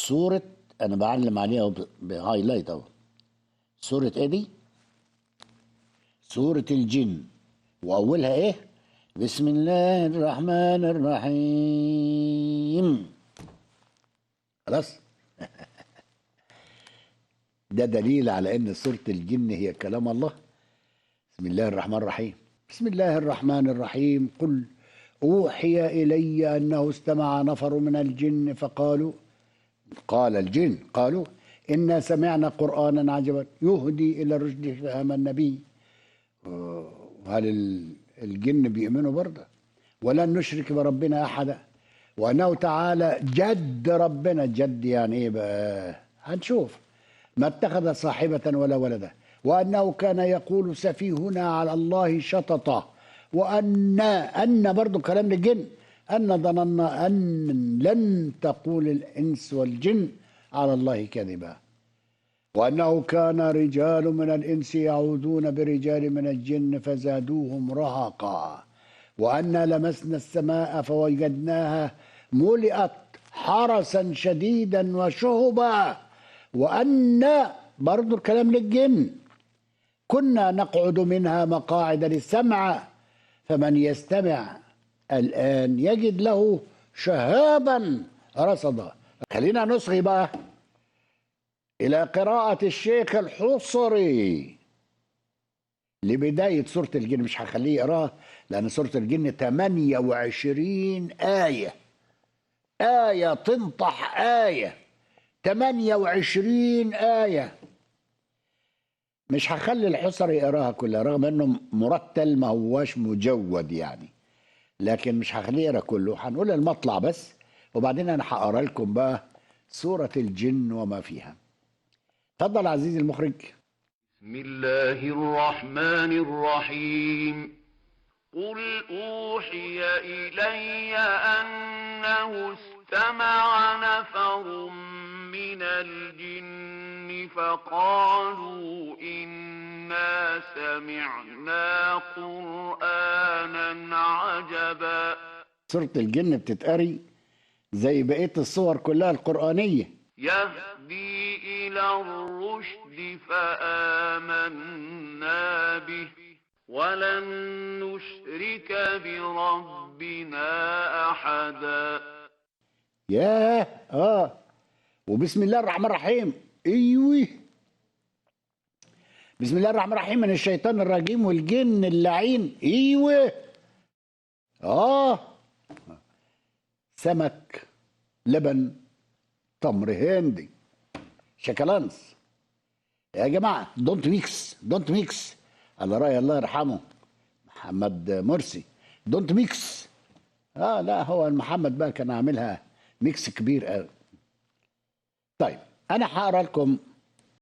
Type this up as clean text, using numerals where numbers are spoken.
سورة، أنا بعلم عليها بهايلايت أهو. سورة إيه دي؟ سورة الجن. وأولها إيه؟ بسم الله الرحمن الرحيم. خلاص؟ ده دليل على أن سورة الجن هي كلام الله. بسم الله الرحمن الرحيم. بسم الله الرحمن الرحيم. قل أوحي إلي أنه استمع نفر من الجن فقالوا، قال الجن قالوا إنا سمعنا قرآنا عجبا يهدي إلى الرشد فآمنا به. هل الجن بيؤمنوا برضه؟ ولن نشرك بربنا أحدا، وأنه تعالى جد ربنا. جد يعني إيه بقى؟ هنشوف. ما اتخذ صاحبة ولا ولدا، وأنه كان يقول سفيهنا على الله شططا، وأن برضه كلام الجن، أن ظننا أن لن تقول الإنس والجن على الله كذبا، وأنه كان رجال من الإنس يعوذون برجال من الجن فزادوهم رهقا، وأنا لمسنا السماء فوجدناها ملئت حرسا شديدا وشهبا، وأن برضو الكلام للجن كنا نقعد منها مقاعد للسمع فمن يستمع الآن يجد له شهابا رصدا. خلينا نصغي بقى إلى قراءة الشيخ الحصري لبداية سورة الجن. مش هخليه يقراها لأن سورة الجن 28 آية، آية تنطح آية، 28 آية. مش هخلي الحصري يقراها كلها رغم انه مرتل، ما هواش مجود يعني، لكن مش هخليه يقرا كله. هنقول المطلع بس، وبعدين انا هقرا لكم بقى سورة الجن وما فيها. اتفضل عزيزي المخرج. بسم الله الرحمن الرحيم. قل أوحي إلي أنه استمع نفر من الجن فقالوا إنا سمعنا قرآنا عجبا. سورة الجن بتتقري زي بقية الصور كلها القرآنية. يهدي إلى الرشد فآمنا به ولن نشرك بربنا أحدا. ياه وبسم الله الرحمن الرحيم. ايوه، بسم الله الرحمن الرحيم من الشيطان الرجيم والجن اللعين. ايوه سمك، لبن، تمر هندي، شكلانس. يا جماعه دونت ميكس على رأي الله يرحمه محمد مرسي. دونت ميكس. لا هو محمد بقى كان عاملها ميكس كبير قوي. طيب انا هقرا لكم